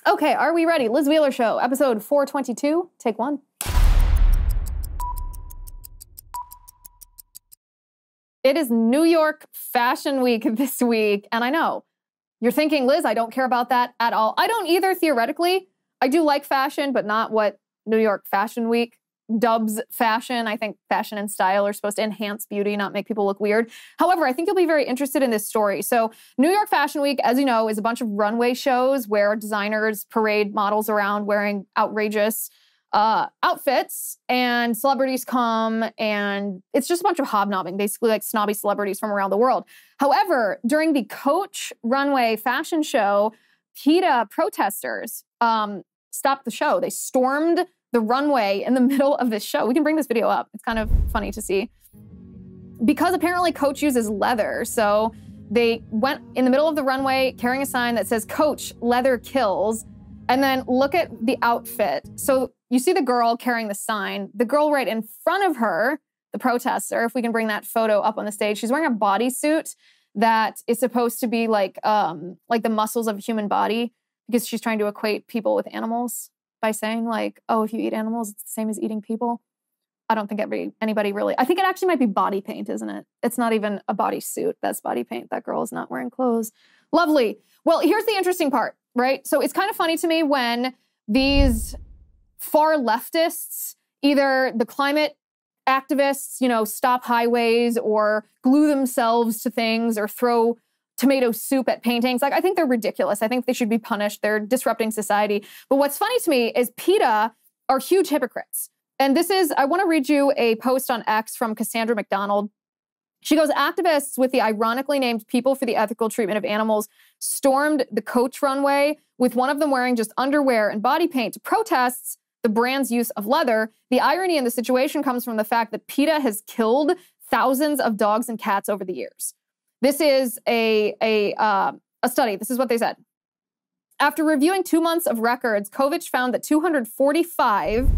Okay, are we ready? Liz Wheeler Show, episode 422, take one. It is New York Fashion Week this week, and I know you're thinking, Liz, I don't care about that at all. I don't either, theoretically. I do like fashion, but not what New York Fashion Week dubs fashion. I think fashion and style are supposed to enhance beauty, not make people look weird. However, I think you'll be very interested in this story. So New York Fashion Week, as you know, is a bunch of runway shows where designers parade models around wearing outrageous outfits, and celebrities come, and it's just a bunch of hobnobbing, basically like snobby celebrities from around the world. However, during the Coach runway fashion show, PETA protesters stopped the show. They stormed the runway in the middle of this show. We can bring this video up. It's kind of funny to see. Because apparently Coach uses leather, so they went in the middle of the runway carrying a sign that says, "Coach, leather kills." And then look at the outfit. So you see the girl carrying the sign. The girl right in front of her, the protester, if we can bring that photo up on the stage, she's wearing a bodysuit that is supposed to be like the muscles of a human body, because she's trying to equate people with animals by saying like, oh, if you eat animals, it's the same as eating people. I don't think anybody really, I think it actually might be body paint, isn't it? It's not even a bodysuit. That's body paint. That girl is not wearing clothes. Lovely. Well, here's the interesting part, right? So it's kind of funny to me when these far leftists, either the climate activists, stop highways or glue themselves to things or throw tomato soup at paintings. Like, I think they're ridiculous. I think they should be punished. They're disrupting society. But what's funny to me is PETA are huge hypocrites. And I want to read you a post on X from Cassandra McDonald. She goes, activists with the ironically named People for the Ethical Treatment of Animals stormed the Coach runway, with one of them wearing just underwear and body paint to protest the brand's use of leather. The irony in the situation comes from the fact that PETA has killed thousands of dogs and cats over the years. This is a study. This is what they said. After reviewing 2 months of records, Kovich found that 245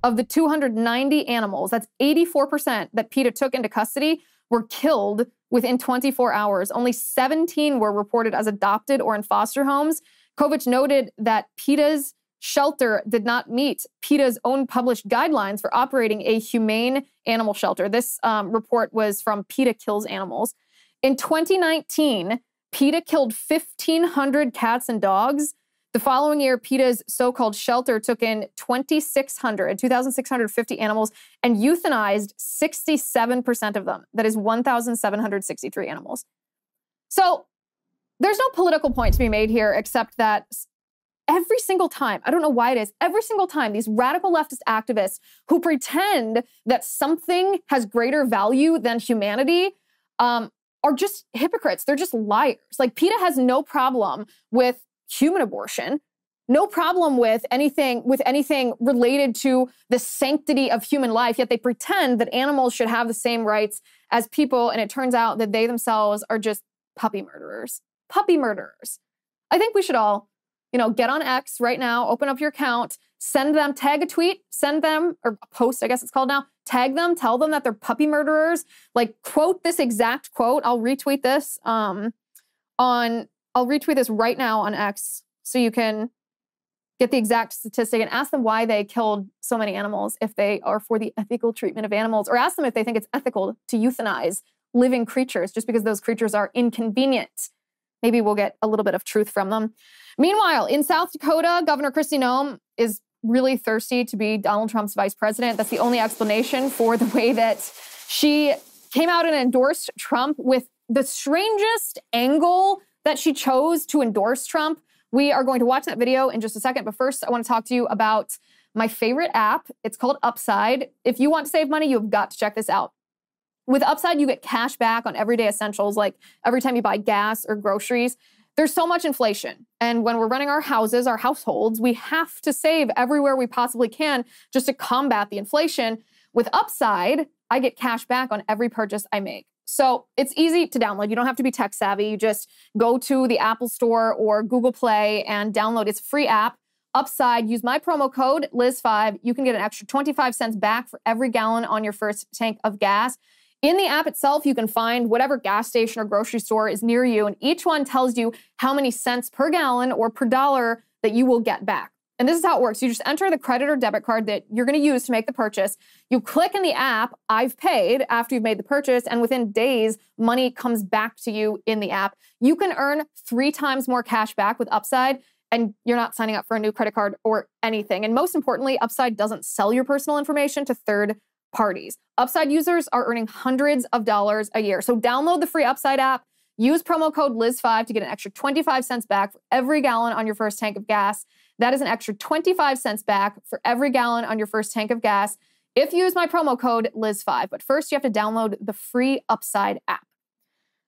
of the 290 animals, that's 84% that PETA took into custody, were killed within 24 hours. Only 17 were reported as adopted or in foster homes. Kovich noted that PETA's shelter did not meet PETA's own published guidelines for operating a humane animal shelter. This report was from PETA Kills Animals. In 2019, PETA killed 1,500 cats and dogs. The following year, PETA's so-called shelter took in 2,650 animals and euthanized 67% of them. That is 1,763 animals. So there's no political point to be made here, except that every single time, I don't know why it is, every single time these radical leftist activists who pretend that something has greater value than humanity are just hypocrites. They're just liars. Like, PETA has no problem with human abortion, no problem with anything related to the sanctity of human life, yet they pretend that animals should have the same rights as people, and it turns out that they themselves are just puppy murderers. Puppy murderers. I think we should all, get on X right now, open up your account, send them, tag a tweet, send them, or a post, I guess it's called now, tag them, tell them that they're puppy murderers, like quote this exact quote. I'll retweet this I'll retweet this right now on X so you can get the exact statistic and ask them why they killed so many animals if they are for the ethical treatment of animals, or ask them if they think it's ethical to euthanize living creatures just because those creatures are inconvenient. Maybe we'll get a little bit of truth from them. Meanwhile, in South Dakota, Governor Kristi Noem is really thirsty to be Donald Trump's vice president. That's the only explanation for the way that she came out and endorsed Trump, with the strangest angle that she chose to endorse Trump. We are going to watch that video in just a second, but first I want to talk to you about my favorite app. It's called Upside. If you want to save money, you've got to check this out. With Upside, you get cash back on everyday essentials, like every time you buy gas or groceries. There's so much inflation. And when we're running our houses, our households, we have to save everywhere we possibly can just to combat the inflation. With Upside, I get cash back on every purchase I make. So it's easy to download. You don't have to be tech savvy. You just go to the Apple Store or Google Play and download. It's a free app. Upside, use my promo code Liz5. You can get an extra 25 cents back for every gallon on your first tank of gas. In the app itself, you can find whatever gas station or grocery store is near you, and each one tells you how many cents per gallon or per dollar that you will get back. And this is how it works. You just enter the credit or debit card that you're going to use to make the purchase. You click in the app, I've paid, after you've made the purchase, and within days, money comes back to you in the app. You can earn 3 times more cash back with Upside, and you're not signing up for a new credit card or anything. And most importantly, Upside doesn't sell your personal information to third parties. Upside users are earning hundreds of dollars a year. So download the free Upside app. Use promo code Liz5 to get an extra 25 cents back for every gallon on your first tank of gas. That is an extra 25 cents back for every gallon on your first tank of gas if you use my promo code Liz5. But first, you have to download the free Upside app.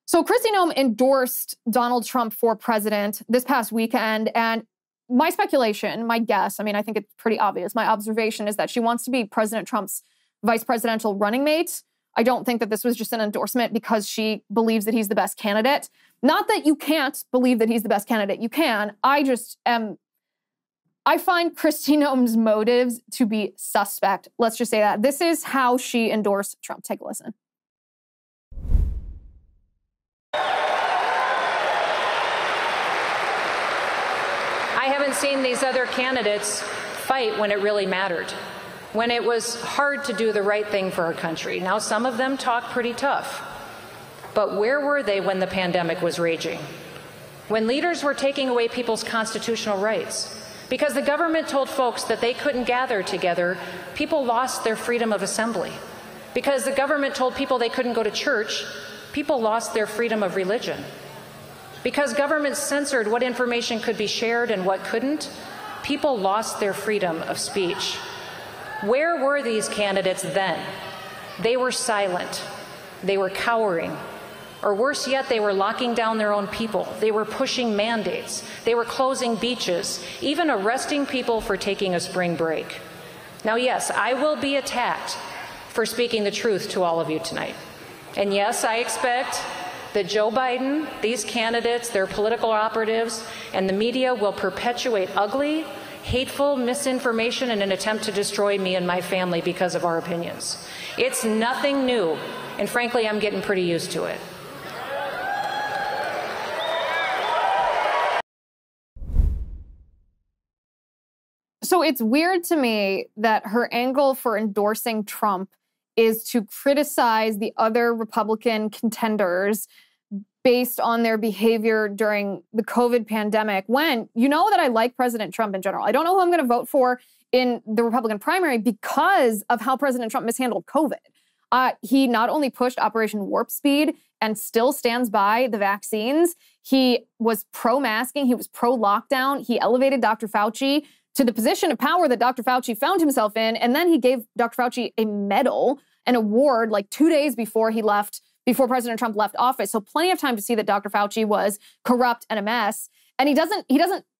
So Kristi Noem endorsed Donald Trump for president this past weekend. And my speculation, my guess, I mean, I think it's pretty obvious. My observation is that she wants to be President Trump's vice presidential running mate. I don't think that this was just an endorsement because she believes that he's the best candidate. Not that you can't believe that he's the best candidate. You can. I find Kristi Noem's motives to be suspect. Let's just say that. This is how she endorsed Trump. Take a listen. I haven't seen these other candidates fight when it really mattered, when it was hard to do the right thing for our country. Now, some of them talk pretty tough, but where were they when the pandemic was raging? When leaders were taking away people's constitutional rights? Because the government told folks that they couldn't gather together, people lost their freedom of assembly. Because the government told people they couldn't go to church, people lost their freedom of religion. Because government censored what information could be shared and what couldn't, people lost their freedom of speech. Where were these candidates then? They were silent. They were cowering. Or worse yet, they were locking down their own people. They were pushing mandates. They were closing beaches, even arresting people for taking a spring break. Now, yes, I will be attacked for speaking the truth to all of you tonight. And yes, I expect that Joe Biden, these candidates, their political operatives, and the media will perpetuate ugly, hateful misinformation in an attempt to destroy me and my family because of our opinions. It's nothing new, and frankly, I'm getting pretty used to it. So it's weird to me that her angle for endorsing Trump is to criticize the other Republican contenders based on their behavior during the COVID pandemic, when you know that I like President Trump in general. I don't know who I'm going to vote for in the Republican primary because of how President Trump mishandled COVID. He not only pushed Operation Warp Speed and still stands by the vaccines, he was pro-masking, he was pro-lockdown, he elevated Dr. Fauci to the position of power that Dr. Fauci found himself in, and then he gave Dr. Fauci a medal, an award, like 2 days before President Trump left office. So plenty of time to see that Dr. Fauci was corrupt and a mess. And he doesn't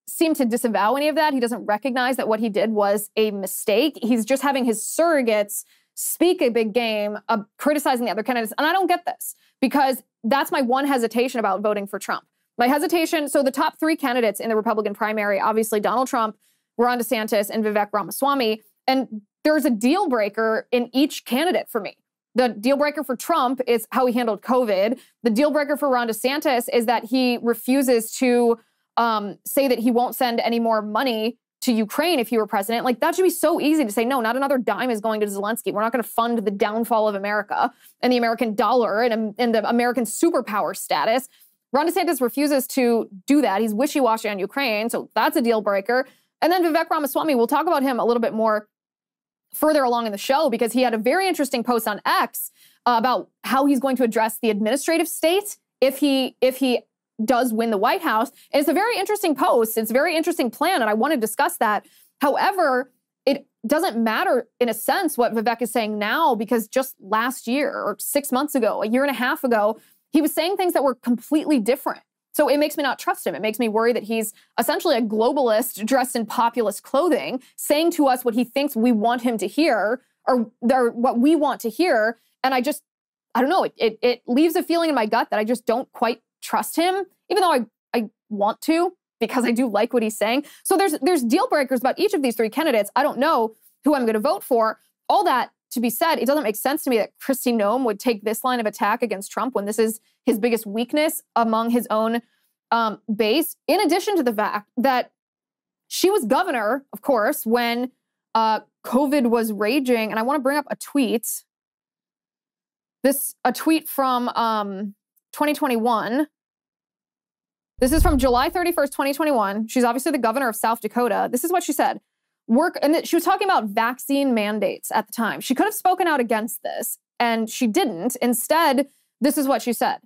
seem to disavow any of that. He doesn't recognize that what he did was a mistake. He's just having his surrogates speak a big game of criticizing the other candidates. And I don't get this because that's my one hesitation about voting for Trump. My hesitation, so the top 3 candidates in the Republican primary, obviously Donald Trump, Ron DeSantis, and Vivek Ramaswamy. And there's a deal breaker in each candidate for me. The deal breaker for Trump is how he handled COVID. The deal breaker for Ron DeSantis is that he refuses to say that he won't send any more money to Ukraine if he were president. Like, that should be so easy to say, no, not another dime is going to Zelensky. We're not going to fund the downfall of America and the American dollar and the American superpower status. Ron DeSantis refuses to do that. He's wishy-washy on Ukraine, so that's a deal breaker. And then Vivek Ramaswamy, we'll talk about him a little bit more further along in the show because he had a very interesting post on X about how he's going to address the administrative state if he does win the White House. And it's a very interesting post. It's a very interesting plan, and I want to discuss that. However, it doesn't matter in a sense what Vivek is saying now because just last year or 6 months ago, a year and a half ago, he was saying things that were completely different. So it makes me not trust him. It makes me worry that he's essentially a globalist dressed in populist clothing, saying to us what he thinks we want him to hear or what we want to hear. And I don't know, it leaves a feeling in my gut that I just don't quite trust him, even though I want to, because I do like what he's saying. So there's deal breakers about each of these 3 candidates. I don't know who I'm going to vote for. All that to be said, it doesn't make sense to me that Kristi Noem would take this line of attack against Trump when this is his biggest weakness among his own base, in addition to the fact that She was governor, of course, when COVID was raging. And I want to bring up a tweet. A tweet from 2021. This is from July 31st, 2021. She's obviously the governor of South Dakota. This is what she said. She was talking about vaccine mandates at the time. She could have spoken out against this, and she didn't. Instead, this is what she said.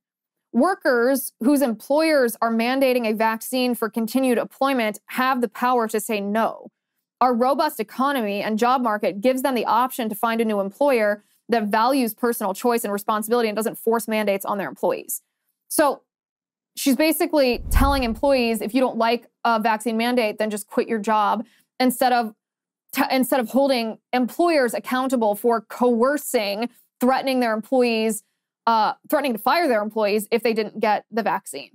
Workers whose employers are mandating a vaccine for continued employment have the power to say no. Our robust economy and job market gives them the option to find a new employer that values personal choice and responsibility and doesn't force mandates on their employees. So she's basically telling employees, if you don't like a vaccine mandate, then just quit your job instead of holding employers accountable for coercing, threatening their employees, threatening to fire their employees if they didn't get the vaccine.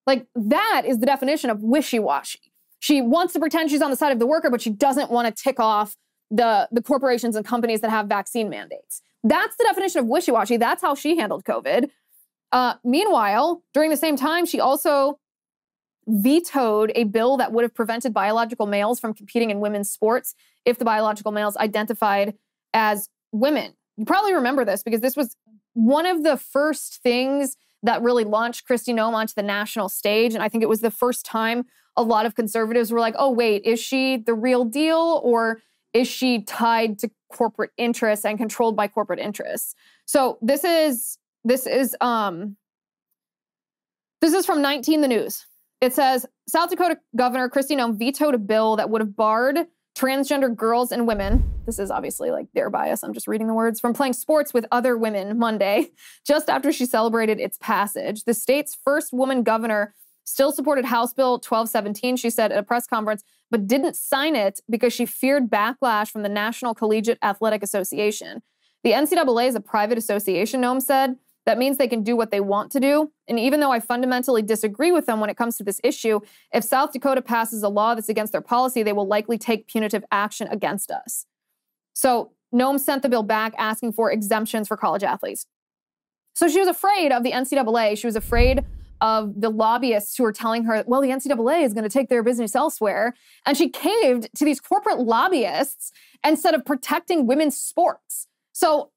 Like, that is the definition of wishy-washy. She wants to pretend she's on the side of the worker, but she doesn't want to tick off the corporations and companies that have vaccine mandates. That's the definition of wishy-washy. That's how she handled COVID. Meanwhile, during the same time, she also vetoed a bill that would have prevented biological males from competing in women's sports if the biological males identified as women. You probably remember this because this was one of the first things that really launched Kristi Noem onto the national stage. And I think it was the first time a lot of conservatives were like, oh, wait, is she the real deal, or is she tied to corporate interests and controlled by corporate interests? So this is from 19 The News. It says, South Dakota Governor Kristi Noem vetoed a bill that would have barred transgender girls and women, this is obviously like their bias, I'm just reading the words, from playing sports with other women Monday, just after she celebrated its passage. The state's first woman governor still supported House Bill 1217, she said at a press conference, but didn't sign it because she feared backlash from the National Collegiate Athletic Association. The NCAA is a private association, Noem said. That means they can do what they want to do. And even though I fundamentally disagree with them when it comes to this issue, if South Dakota passes a law that's against their policy, they will likely take punitive action against us. So Noem sent the bill back asking for exemptions for college athletes. So she was afraid of the NCAA. She was afraid of the lobbyists who were telling her, well, the NCAA is going to take their business elsewhere. And she caved to these corporate lobbyists instead of protecting women's sports. So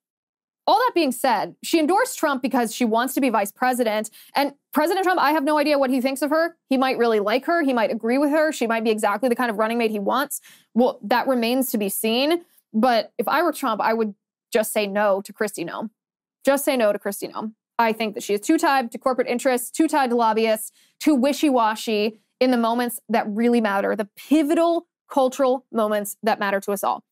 all that being said, she endorsed Trump because she wants to be vice president. And President Trump, I have no idea what he thinks of her. He might really like her. He might agree with her. She might be exactly the kind of running mate he wants. Well, that remains to be seen. But if I were Trump, I would just say no to Kristi Noem. Just say no to Kristi Noem. I think that she is too tied to corporate interests, too tied to lobbyists, too wishy-washy in the moments that really matter, the pivotal cultural moments that matter to us all.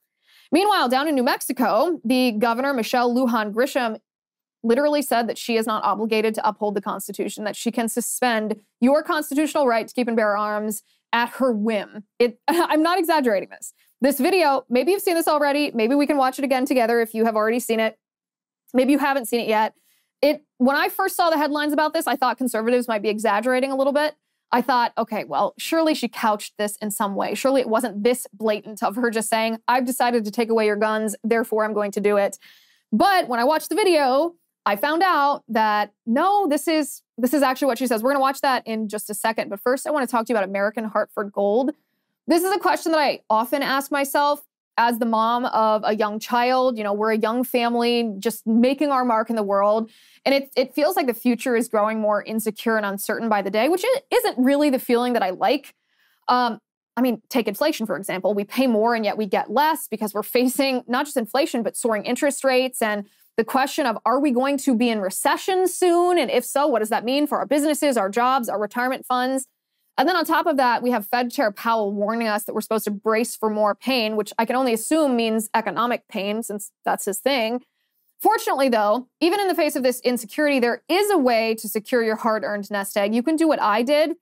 Meanwhile, down in New Mexico, the governor, Michelle Lujan Grisham, literally said that she is not obligated to uphold the Constitution, that she can suspend your constitutional right to keep and bear arms at her whim. I'm not exaggerating this. This video, maybe you've seen this already. Maybe we can watch it again together if you have already seen it. Maybe you haven't seen it yet. When I first saw the headlines about this, I thought conservatives might be exaggerating a little bit. I thought, okay, well, surely she couched this in some way. Surely it wasn't this blatant of her just saying, I've decided to take away your guns, therefore I'm going to do it. But when I watched the video, I found out that no, this is actually what she says. We're going to watch that in just a second. But first, I want to talk to you about American Hartford Gold. This is a question that I often ask myself as the mom of a young child. You know, we're a young family just making our mark in the world. And it feels like the future is growing more insecure and uncertain by the day, which isn't really the feeling that I like. I mean, take inflation, for example. We pay more and yet we get less because we're facing not just inflation, but soaring interest rates and the question of, are we going to be in recession soon? And if so, what does that mean for our businesses, our jobs, our retirement funds? And then on top of that, we have Fed Chair Powell warning us that we're supposed to brace for more pain, which I can only assume means economic pain since that's his thing. Fortunately, though, even in the face of this insecurity, there is a way to secure your hard-earned nest egg. You can do what I did.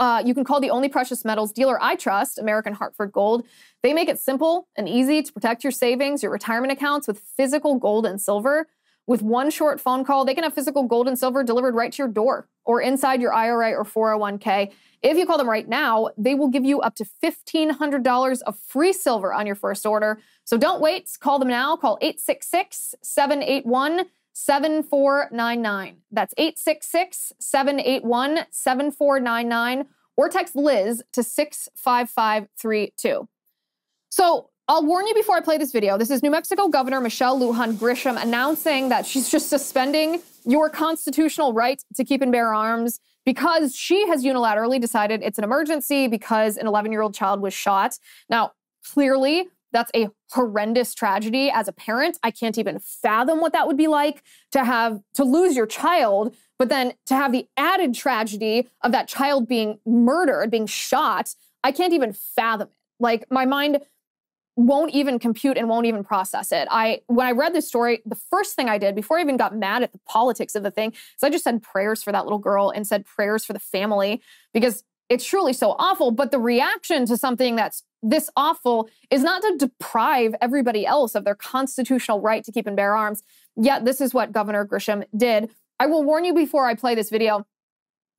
You can call the only precious metals dealer I trust, American Hartford Gold. They make it simple and easy to protect your savings, your retirement accounts with physical gold and silver. With one short phone call, they can have physical gold and silver delivered right to your door or inside your IRA or 401k. If you call them right now, they will give you up to $1,500 of free silver on your first order. So don't wait. Call them now. Call 866-781-7499. That's 866-781-7499. or text Liz to 65532. So I'll warn you before I play this video. This is New Mexico Governor Michelle Lujan Grisham announcing that she's just suspending your constitutional right to keep and bear arms because she has unilaterally decided it's an emergency because an 11-year-old child was shot. Now, clearly, that's a horrendous tragedy. As a parent, I can't even fathom what that would be like to lose your child, but then to have the added tragedy of that child being murdered, being shot. I can't even fathom it. Like, my mind won't even compute and won't even process it. When I read this story, the first thing I did before I even got mad at the politics of the thing is I just said prayers for that little girl and said prayers for the family because it's truly so awful. But the reaction to something that's this awful is not to deprive everybody else of their constitutional right to keep and bear arms. Yet this is what Governor Grisham did. I will warn you before I play this video.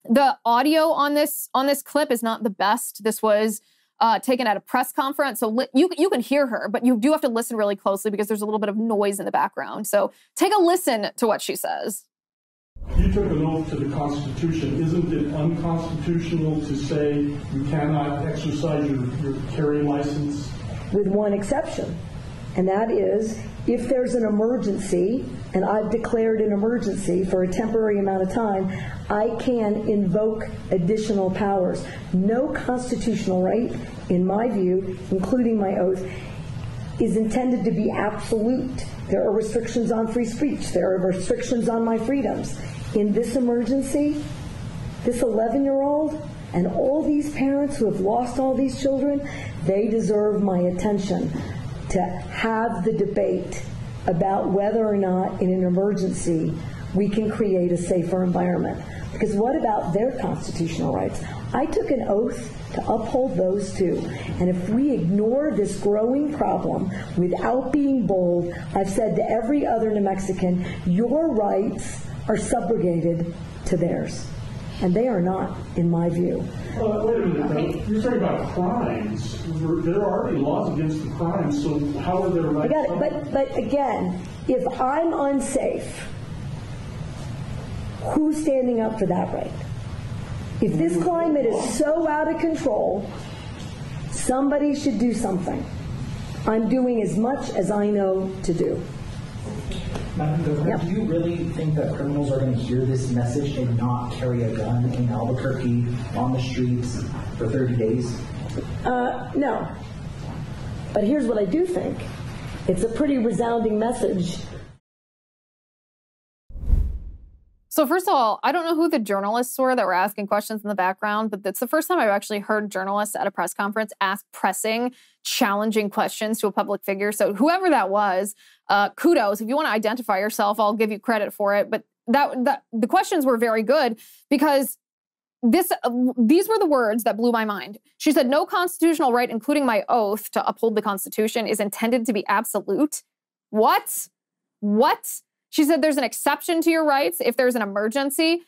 The audio on this clip is not the best. This was taken at a press conference. So you can hear her, but you do have to listen really closely because there's a little bit of noise in the background. So take a listen to what she says. You took an oath to the Constitution. Isn't it unconstitutional to say you cannot exercise your carry license? With one exception, and that is if there's an emergency, and I've declared an emergency for a temporary amount of time, I can invoke additional powers. No constitutional right, in my view, including my oath, is intended to be absolute. There are restrictions on free speech. There are restrictions on my freedoms. In this emergency, this 11-year-old and all these parents who have lost all these children, they deserve my attention to have the debate about whether or not in an emergency we can create a safer environment. Because what about their constitutional rights? I took an oath to uphold those too. And if we ignore this growing problem without being bold, I've said to every other New Mexican, your rights are subrogated to theirs. And they are not, in my view. Wait a minute, you're talking about crimes. There are already laws against the crimes, so how are their rights? I got it, but again, if I'm unsafe, who's standing up for that right? If this climate is so out of control, somebody should do something. I'm doing as much as I know to do. Madam Governor, do you really think that criminals are going to hear this message and not carry a gun in Albuquerque on the streets for 30 days? No. But here's what I do think. It's a pretty resounding message. So first of all, I don't know who the journalists were that were asking questions in the background, but it's the first time I've actually heard journalists at a press conference ask pressing, challenging questions to a public figure. So whoever that was, kudos. If you want to identify yourself, I'll give you credit for it. But the questions were very good because these were the words that blew my mind. She said, no constitutional right, including my oath to uphold the Constitution, is intended to be absolute. What? She said there's an exception to your rights if there's an emergency.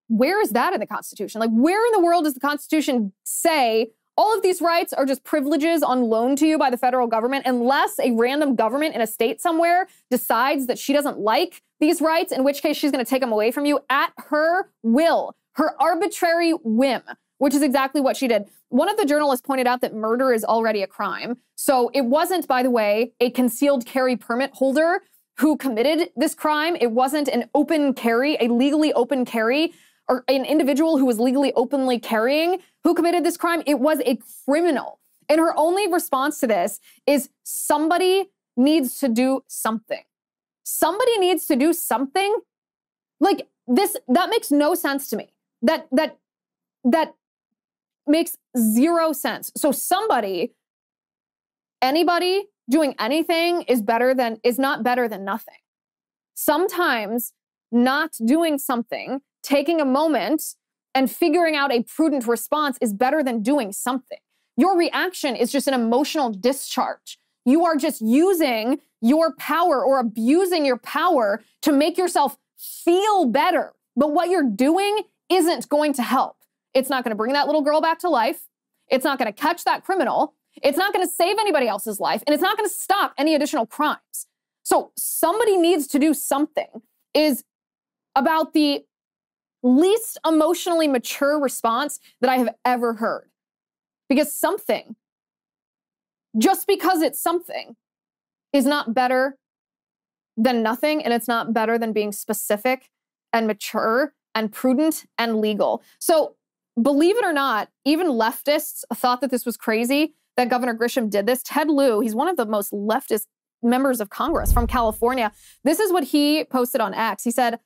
Where is that in the Constitution? Like, where in the world does the Constitution say all of these rights are just privileges on loan to you by the federal government unless a random government in a state somewhere decides that she doesn't like these rights, in which case she's going to take them away from you at her will, her arbitrary whim, which is exactly what she did. One of the journalists pointed out that murder is already a crime. So it wasn't, by the way, a concealed carry permit holder who committed this crime. It wasn't an open carry, a legally open carry, or an individual who was legally openly carrying who committed this crime. It was a criminal. And her only response to this is somebody needs to do something. Somebody needs to do something. Like this, that makes no sense to me. That makes zero sense. So anybody doing anything is not better than nothing. Sometimes not doing something, taking a moment and figuring out a prudent response is better than doing something. Your reaction is just an emotional discharge. You are just using your power or abusing your power to make yourself feel better. But what you're doing isn't going to help. It's not going to bring that little girl back to life. It's not going to catch that criminal. It's not going to save anybody else's life, and it's not going to stop any additional crimes. So somebody needs to do something is about the least emotionally mature response that I have ever heard. Because something, just because it's something, is not better than nothing, and it's not better than being specific and mature and prudent and legal. So believe it or not, even leftists thought that this was crazy, that Governor Grisham did this. Ted Lieu, he's one of the most leftist members of Congress from California. This is what he posted on X. He said,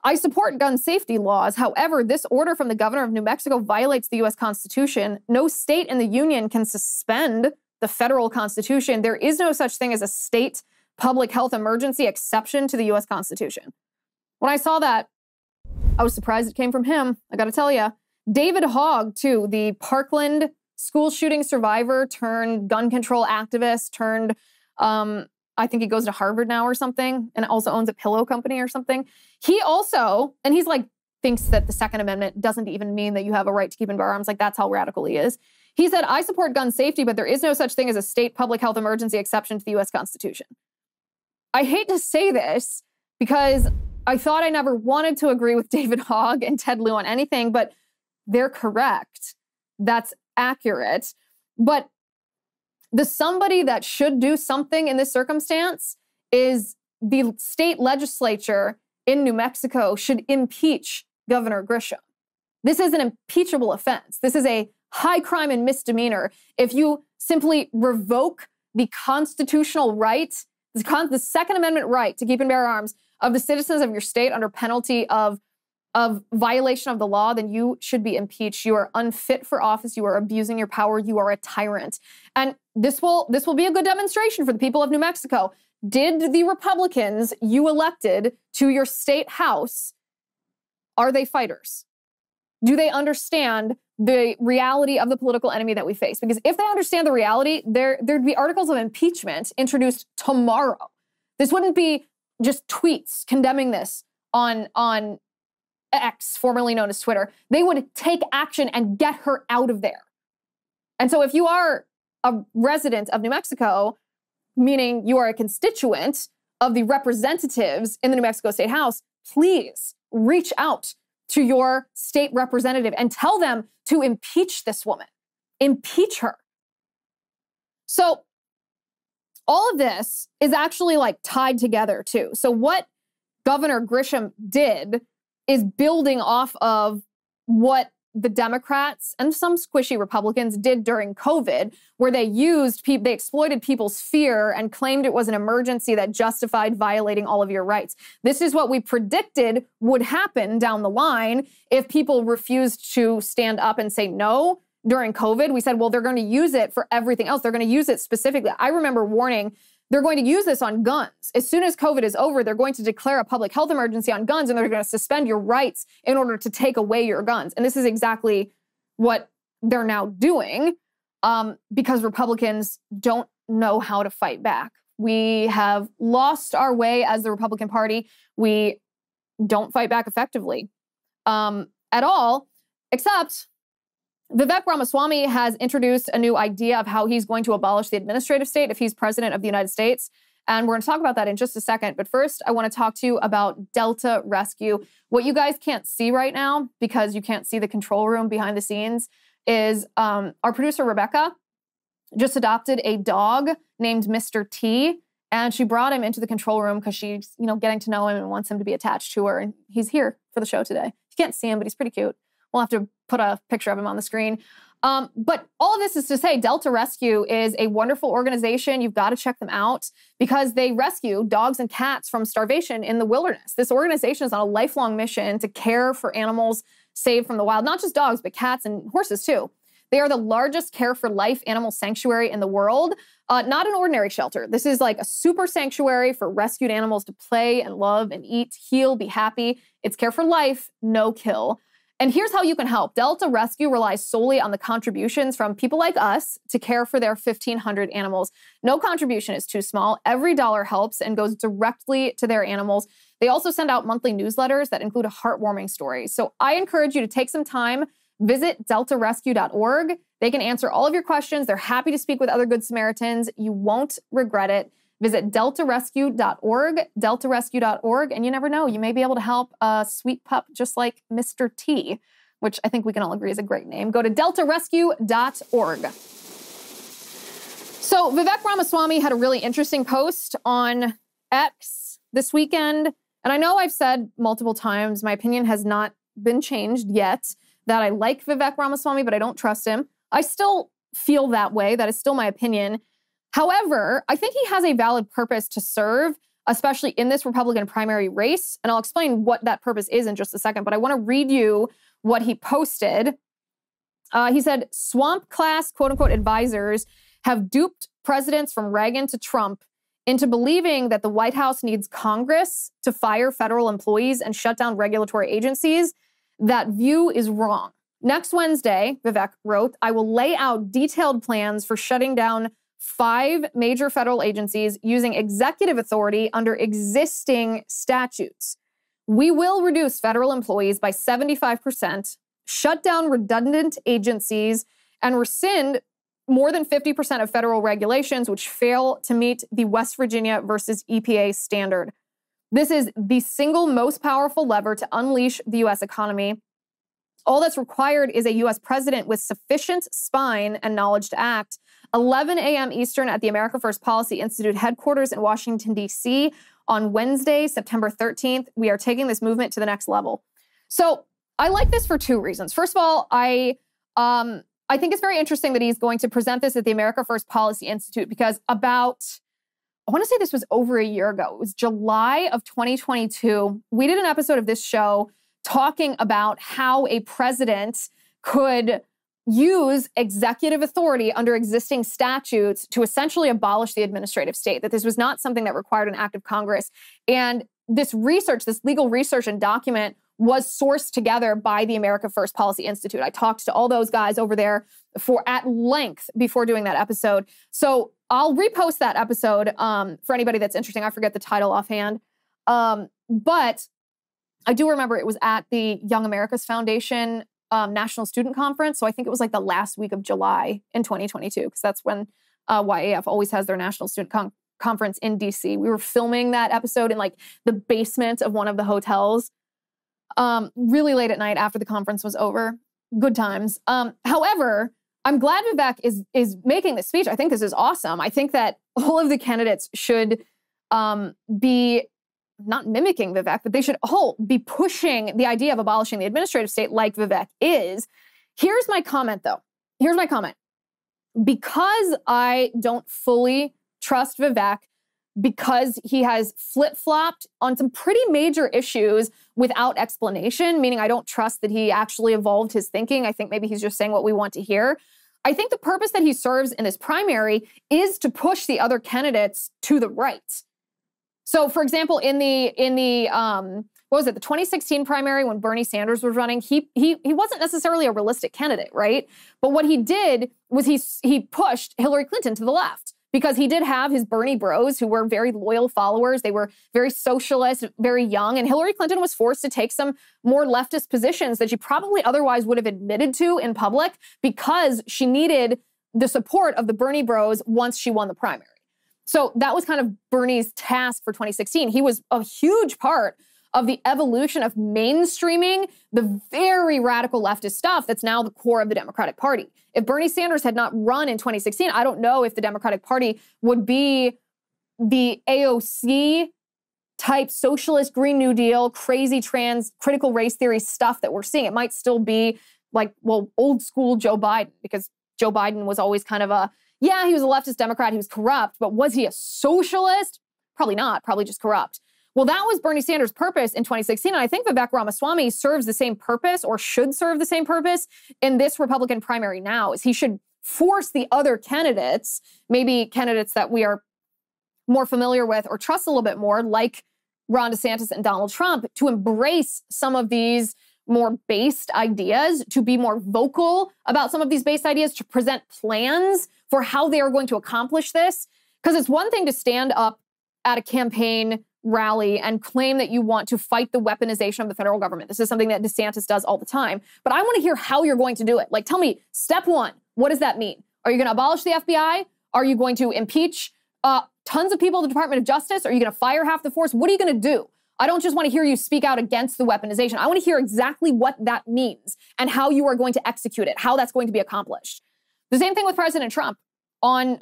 I support gun safety laws. However, this order from the governor of New Mexico violates the U.S. Constitution. No state in the union can suspend the federal Constitution. There is no such thing as a state public health emergency exception to the U.S. Constitution. When I saw that, I was surprised it came from him. I got to tell you. David Hogg, too, the Parkland school shooting survivor turned gun control activist turned, I think he goes to Harvard now or something, and also owns a pillow company or something. He also, and he's like, thinks that the Second Amendment doesn't even mean that you have a right to keep and bear arms. Like, that's how radical he is. He said, I support gun safety, but there is no such thing as a state public health emergency exception to the U.S. Constitution. I hate to say this because I thought I never wanted to agree with David Hogg and Ted Lieu on anything, but they're correct. That's accurate. But the somebody that should do something in this circumstance is the state legislature in New Mexico should impeach Governor Grisham. This is an impeachable offense. This is a high crime and misdemeanor. If you simply revoke the constitutional right, the Second Amendment right to keep and bear arms of the citizens of your state under penalty of violation of the law, then you should be impeached. You are unfit for office. You are abusing your power. You are a tyrant. And this will be a good demonstration for the people of New Mexico. Did the Republicans you elected to your state house, are they fighters? Do they understand the reality of the political enemy that we face? Because if they understand the reality, there'd be articles of impeachment introduced tomorrow. This wouldn't be just tweets condemning this on X, formerly known as Twitter. They would take action and get her out of there. And so if you are a resident of New Mexico, meaning you are a constituent of the representatives in the New Mexico State House, please reach out to your state representative and tell them to impeach this woman. Impeach her. So all of this is actually like tied together too. So what Governor Grisham did is building off of what the Democrats and some squishy Republicans did during COVID, where they exploited people's fear and claimed it was an emergency that justified violating all of your rights. This is what we predicted would happen down the line if people refused to stand up and say no during COVID. We said, well, they're going to use it for everything else. They're going to use it specifically. I remember warning, they're going to use this on guns. As soon as COVID is over, they're going to declare a public health emergency on guns, and they're going to suspend your rights in order to take away your guns. And this is exactly what they're now doing because Republicans don't know how to fight back. We have lost our way as the Republican Party. We don't fight back effectively at all, except Vivek Ramaswamy has introduced a new idea of how he's going to abolish the administrative state if he's president of the United States. And we're going to talk about that in just a second. But first, I want to talk to you about Delta Rescue. What you guys can't see right now, because you can't see the control room behind the scenes, is our producer, Rebecca, just adopted a dog named Mr. T. And she brought him into the control room because she's, getting to know him and wants him to be attached to her. And he's here for the show today. You can't see him, but he's pretty cute. We'll have to put a picture of him on the screen. But all of this is to say Delta Rescue is a wonderful organization. You've got to check them out because they rescue dogs and cats from starvation in the wilderness. This organization is on a lifelong mission to care for animals saved from the wild, not just dogs, but cats and horses too. They are the largest care for life animal sanctuary in the world, not an ordinary shelter. This is like a super sanctuary for rescued animals to play and love and eat, heal, be happy. It's care for life, no kill. And here's how you can help. Delta Rescue relies solely on the contributions from people like us to care for their 1,500 animals. No contribution is too small. Every dollar helps and goes directly to their animals. They also send out monthly newsletters that include a heartwarming story. So I encourage you to take some time, visit deltarescue.org. They can answer all of your questions. They're happy to speak with other Good Samaritans. You won't regret it. Visit deltarescue.org, deltarescue.org, and you never know, you may be able to help a sweet pup just like Mr. T, which I think we can all agree is a great name. Go to deltarescue.org. So Vivek Ramaswamy had a really interesting post on X this weekend, and I know I've said multiple times, my opinion has not been changed yet, that I like Vivek Ramaswamy, but I don't trust him. I still feel that way. That is still my opinion. However, I think he has a valid purpose to serve, especially in this Republican primary race. And I'll explain what that purpose is in just a second, but I want to read you what he posted. He said, swamp class, quote unquote, advisors have duped presidents from Reagan to Trump into believing that the White House needs Congress to fire federal employees and shut down regulatory agencies. That view is wrong. Next Wednesday, Vivek wrote, I will lay out detailed plans for shutting down 5 major federal agencies using executive authority under existing statutes. We will reduce federal employees by 75%, shut down redundant agencies, and rescind more than 50% of federal regulations which fail to meet the West Virginia versus EPA standard. This is the single most powerful lever to unleash the U.S. economy. All that's required is a U.S. president with sufficient spine and knowledge to act. 11 a.m. Eastern at the America First Policy Institute headquarters in Washington, D.C. on Wednesday, September 13th. We are taking this movement to the next level. So I like this for 2 reasons. First of all, I think it's very interesting that he's going to present this at the America First Policy Institute because I want to say this was over a year ago. It was July of 2022. We did an episode of this show talking about how a president could use executive authority under existing statutes to essentially abolish the administrative state, that this was not something that required an act of Congress. And this research, this legal research and document was sourced together by the America First Policy Institute. I talked to all those guys over there at length before doing that episode. So I'll repost that episode for anybody that's interesting. I forget the title offhand. But I do remember it was at the Young America's Foundation National Student Conference. So I think it was like the last week of July in 2022, because that's when YAF always has their National Student Conference in DC. We were filming that episode in like the basement of one of the hotels really late at night after the conference was over. Good times. However, I'm glad Vivek is making this speech. I think this is awesome. I think that all of the candidates should be not mimicking Vivek, but they should all be pushing the idea of abolishing the administrative state like Vivek is. Here's my comment, though. Here's my comment. Because I don't fully trust Vivek, because he has flip-flopped on some pretty major issues without explanation, meaning I don't trust that he actually evolved his thinking. I think maybe he's just saying what we want to hear. I think the purpose that he serves in this primary is to push the other candidates to the right. So, for example, in the what was it, the 2016 primary when Bernie Sanders was running, he wasn't necessarily a realistic candidate, right? But what he did was he pushed Hillary Clinton to the left because he did have his Bernie bros who were very loyal followers. They were very socialist, very young, and Hillary Clinton was forced to take some more leftist positions that she probably otherwise would have admitted to in public because she needed the support of the Bernie bros once she won the primary. So that was kind of Bernie's task for 2016. He was a huge part of the evolution of mainstreaming the very radical leftist stuff that's now the core of the Democratic Party. If Bernie Sanders had not run in 2016, I don't know if the Democratic Party would be the AOC type socialist Green New Deal, crazy trans, critical race theory stuff that we're seeing. It might still be like, well, old school Joe Biden, because Joe Biden was always kind of yeah, he was a leftist Democrat, he was corrupt, but was he a socialist? Probably not, probably just corrupt. Well, that was Bernie Sanders' purpose in 2016, and I think Vivek Ramaswamy serves the same purpose, or should serve the same purpose, in this Republican primary now, is he should force the other candidates, maybe candidates that we are more familiar with or trust a little bit more, like Ron DeSantis and Donald Trump, to embrace some of these more based ideas, to be more vocal about some of these based ideas, to present plans for how they are going to accomplish this. Because it's one thing to stand up at a campaign rally and claim that you want to fight the weaponization of the federal government. This is something that DeSantis does all the time. But I want to hear how you're going to do it. Like, tell me, step 1, what does that mean? Are you going to abolish the FBI? Are you going to impeach tons of people in the Department of Justice? Are you going to fire half the force? What are you going to do? I don't just want to hear you speak out against the weaponization. I want to hear exactly what that means and how you are going to execute it, how that's going to be accomplished. The same thing with President Trump on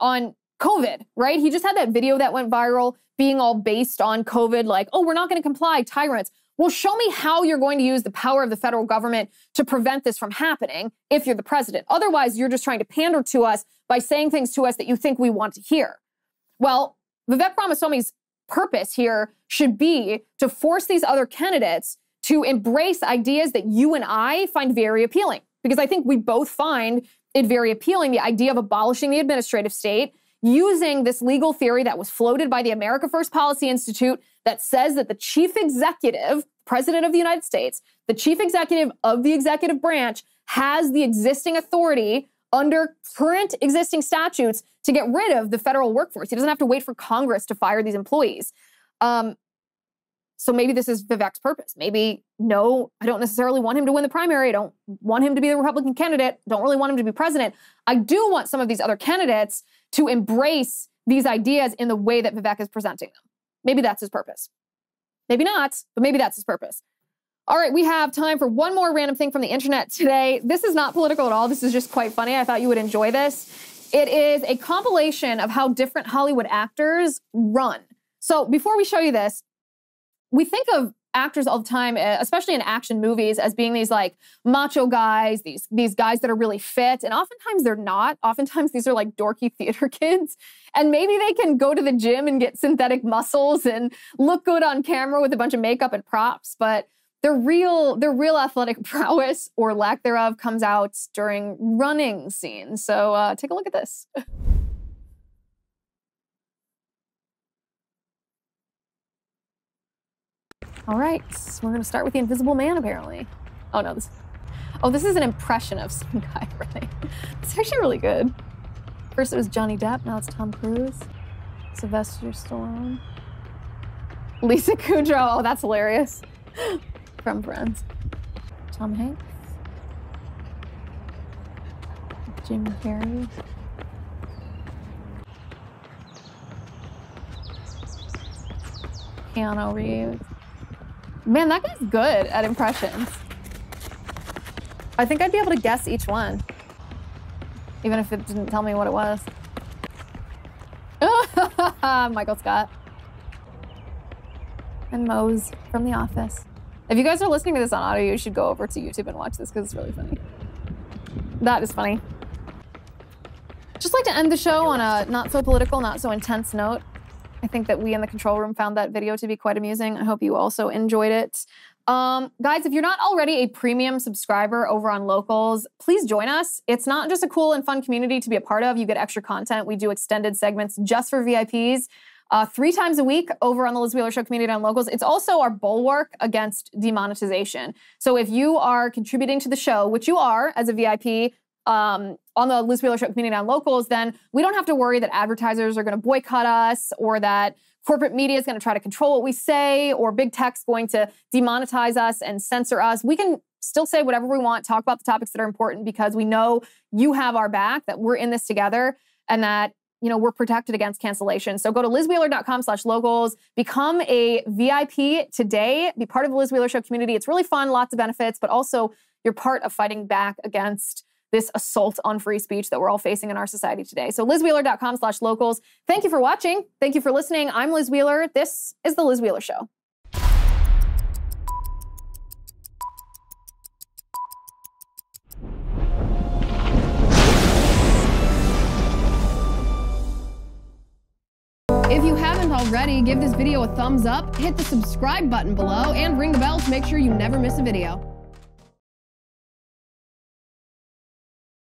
COVID, right? He just had that video that went viral being all based on COVID, like, oh, we're not going to comply, tyrants. Well, show me how you're going to use the power of the federal government to prevent this from happening if you're the president. Otherwise, you're just trying to pander to us by saying things to us that you think we want to hear. Well, Vivek Ramaswamy's purpose here should be to force these other candidates to embrace ideas that you and I find very appealing. Because I think we both find it very appealing, the idea of abolishing the administrative state, using this legal theory that was floated by the America First Policy Institute that says that the chief executive, president of the United States, the chief executive of the executive branch, has the existing authority under current existing statutes to get rid of the federal workforce. He doesn't have to wait for Congress to fire these employees. So maybe this is Vivek's purpose. Maybe, no, I don't necessarily want him to win the primary. I don't want him to be the Republican candidate. Don't really want him to be president. I do want some of these other candidates to embrace these ideas in the way that Vivek is presenting them. Maybe that's his purpose. Maybe not, but maybe that's his purpose. All right, we have time for one more random thing from the internet today. This is not political at all. This is just quite funny. I thought you would enjoy this. It is a compilation of how different Hollywood actors run. So before we show you this, we think of actors all the time, especially in action movies, as being these like macho guys, these guys that are really fit. And oftentimes they're not. Oftentimes these are like dorky theater kids. And maybe they can go to the gym and get synthetic muscles and look good on camera with a bunch of makeup and props. But their real athletic prowess or lack thereof comes out during running scenes. So take a look at this. All right, we're going to start with the Invisible Man, apparently. Oh, no. This is an impression of some guy running. It's actually really good. First it was Johnny Depp, now it's Tom Cruise. Sylvester Stallone. Lisa Kudrow. Oh, that's hilarious. From Friends. Tom Hanks. Jim Carrey. Keanu Reeves. Man, that guy's good at impressions. I think I'd be able to guess each one, even if it didn't tell me what it was. Michael Scott. And Mose from The Office. If you guys are listening to this on audio, you should go over to YouTube and watch this because it's really funny. That is funny. Just like to end the show on a not so political, not so intense note. I think that we in the control room found that video to be quite amusing. I hope you also enjoyed it. Guys, if you're not already a premium subscriber over on Locals, please join us. It's not just a cool and fun community to be a part of. You get extra content. We do extended segments just for VIPs 3 times a week over on the Liz Wheeler Show community on Locals. It's also our bulwark against demonetization. So if you are contributing to the show, which you are as a VIP, on the Liz Wheeler Show community on Locals, then we don't have to worry that advertisers are going to boycott us or that corporate media is going to try to control what we say or big tech's going to demonetize us and censor us. We can still say whatever we want, talk about the topics that are important because we know you have our back, that we're in this together, and that, you know, we're protected against cancellation. So go to lizwheeler.com/locals, become a VIP today, be part of the Liz Wheeler Show community. It's really fun, lots of benefits, but also you're part of fighting back against this assault on free speech that we're all facing in our society today. So lizwheeler.com/locals. Thank you for watching. Thank you for listening. I'm Liz Wheeler. This is The Liz Wheeler Show. If you haven't already, give this video a thumbs up, hit the subscribe button below, and ring the bell to make sure you never miss a video.